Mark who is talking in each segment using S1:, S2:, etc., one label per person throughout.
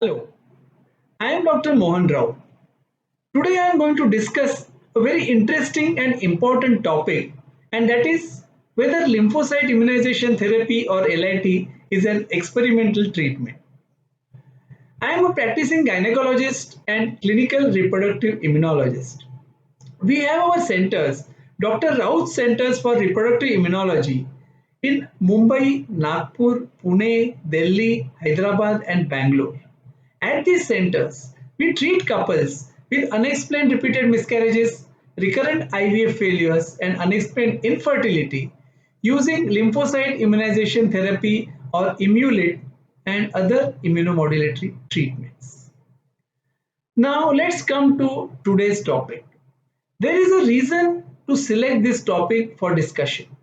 S1: Hello, I am Dr. Mohan Rao. Today I am going to discuss a very interesting and important topic, and that is whether lymphocyte immunization therapy or LIT is an experimental treatment. I am a practicing gynecologist and clinical reproductive immunologist. We have our centers, Dr. Raut's Centers for Reproductive Immunology in Mumbai, Nagpur, Pune, Delhi, Hyderabad, and Bangalore. At these centers, we treat couples with unexplained repeated miscarriages, recurrent IVF failures, and unexplained infertility using lymphocyte immunization therapy or Immulit and other immunomodulatory treatments. Now, let's come to today's topic. There is a reason to select this topic for discussion.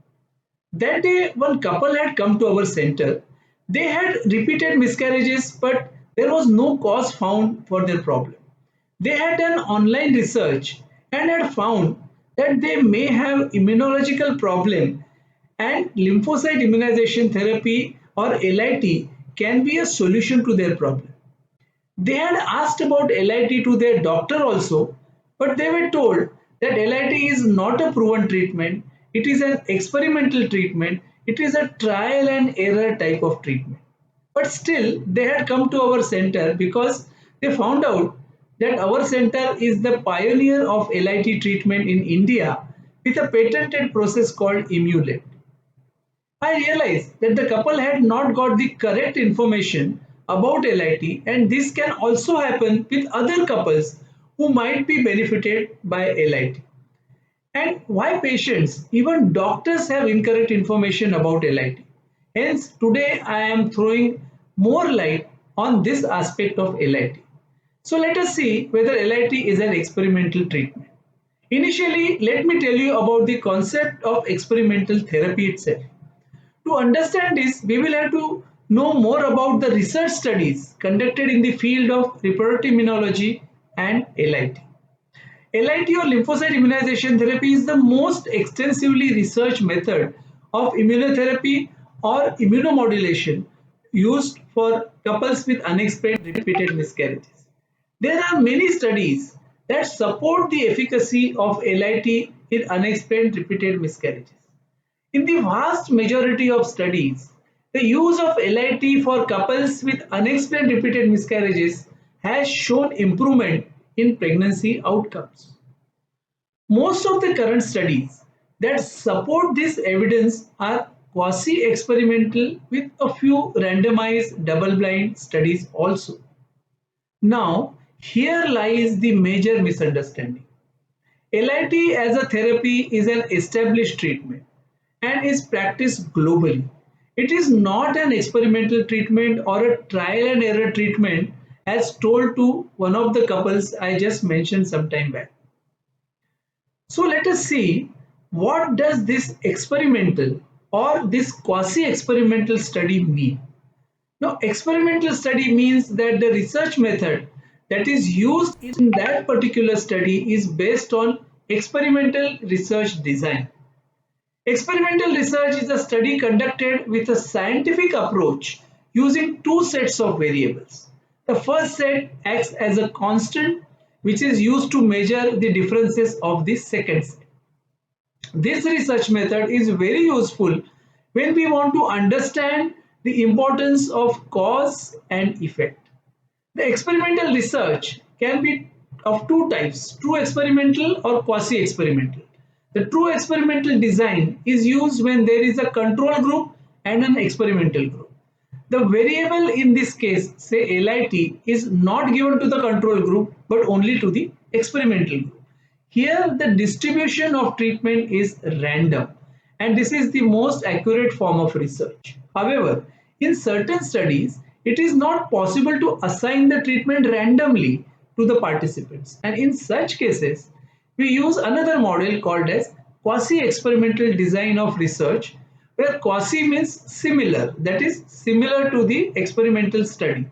S1: That day, one couple had come to our center. They had repeated miscarriages, but there was no cause found for their problem. They had done online research and had found that they may have immunological problem and lymphocyte immunization therapy or LIT can be a solution to their problem. They had asked about LIT to their doctor also, but they were told that LIT is not a proven treatment, it is an experimental treatment, it is a trial and error type of treatment. But still, they had come to our center because they found out that our center is the pioneer of LIT treatment in India with a patented process called Immulet. I realized that the couple had not got the correct information about LIT, and this can also happen with other couples who might be benefited by LIT. And why patients, even doctors, have incorrect information about LIT. Hence, today I am throwing more light on this aspect of LIT. So, let us see whether LIT is an experimental treatment. Initially, let me tell you about the concept of experimental therapy itself. To understand this, we will have to know more about the research studies conducted in the field of reproductive immunology and LIT. LIT or lymphocyte immunization therapy is the most extensively researched method of immunotherapy or immunomodulation used for couples with unexplained repeated miscarriages. There are many studies that support the efficacy of LIT in unexplained repeated miscarriages. In the vast majority of studies, the use of LIT for couples with unexplained repeated miscarriages has shown improvement in pregnancy outcomes. Most of the current studies that support this evidence are quasi-experimental with a few randomized double-blind studies also. Now, here lies the major misunderstanding. LIT as a therapy is an established treatment and is practiced globally. It is not an experimental treatment or a trial and error treatment as told to one of the couples I just mentioned some time back. So let us see what does this experimental or this quasi-experimental study mean. Now, experimental study means that the research method that is used in that particular study is based on experimental research design. Experimental research is a study conducted with a scientific approach using two sets of variables. The first set acts as a constant which is used to measure the differences of the second set. This research method is very useful when we want to understand the importance of cause and effect. The experimental research can be of two types, true experimental or quasi-experimental. The true experimental design is used when there is a control group and an experimental group. The variable in this case, say LIT, is not given to the control group but only to the experimental group. Here the distribution of treatment is random and this is the most accurate form of research. However, in certain studies, it is not possible to assign the treatment randomly to the participants, and in such cases, we use another model called as quasi-experimental design of research, where quasi means similar, that is similar to the experimental study.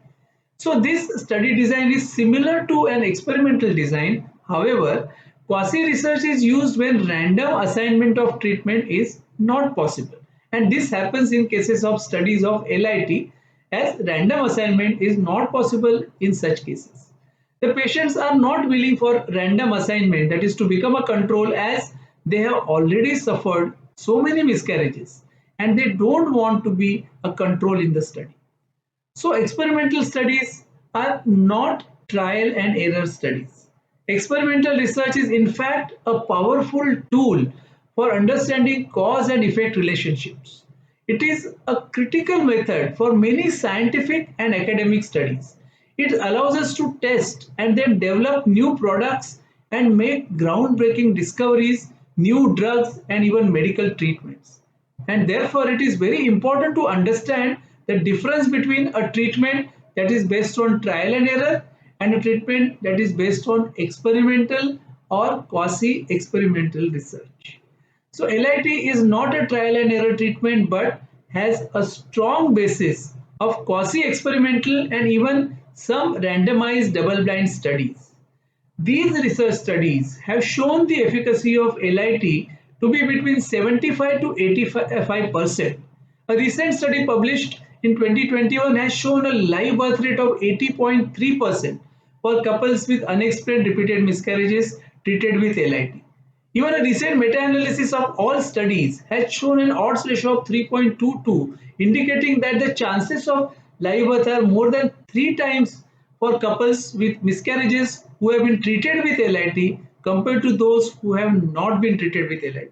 S1: So this study design is similar to an experimental design. However, quasi-research is used when random assignment of treatment is not possible. And this happens in cases of studies of LIT as random assignment is not possible in such cases. The patients are not willing for random assignment, that is to become a control, as they have already suffered so many miscarriages and they don't want to be a control in the study. So experimental studies are not trial and error studies. Experimental research is in fact a powerful tool for understanding cause and effect relationships. It is a critical method for many scientific and academic studies. It allows us to test and then develop new products and make groundbreaking discoveries, new drugs, and even medical treatments. And therefore, it is very important to understand the difference between a treatment that is based on trial and error and a treatment that is based on experimental or quasi experimental research. So, LIT is not a trial and error treatment but has a strong basis of quasi experimental and even some randomized double blind studies. These research studies have shown the efficacy of LIT to be between 75 to 85%. A recent study published in 2021 has shown a live birth rate of 80.3% for couples with unexplained repeated miscarriages treated with LIT. Even a recent meta-analysis of all studies has shown an odds ratio of 3.22, indicating that the chances of live birth are more than 3 times for couples with miscarriages who have been treated with LIT compared to those who have not been treated with LIT.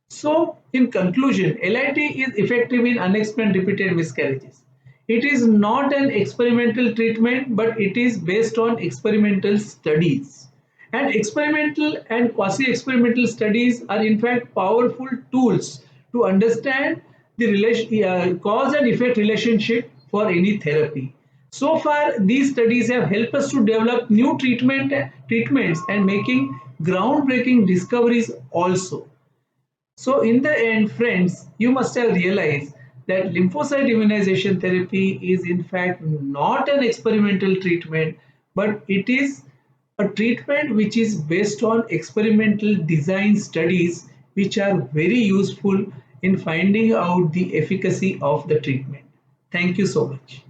S1: So, in conclusion, LIT is effective in unexplained repeated miscarriages. It is not an experimental treatment, but it is based on experimental studies. And experimental and quasi-experimental studies are in fact powerful tools to understand the cause and effect relationship for any therapy. So far, these studies have helped us to develop new treatments and making groundbreaking discoveries also. So, in the end, friends, you must have realized that lymphocyte immunization therapy is in fact not an experimental treatment, but it is a treatment which is based on experimental design studies, which are very useful in finding out the efficacy of the treatment. Thank you so much.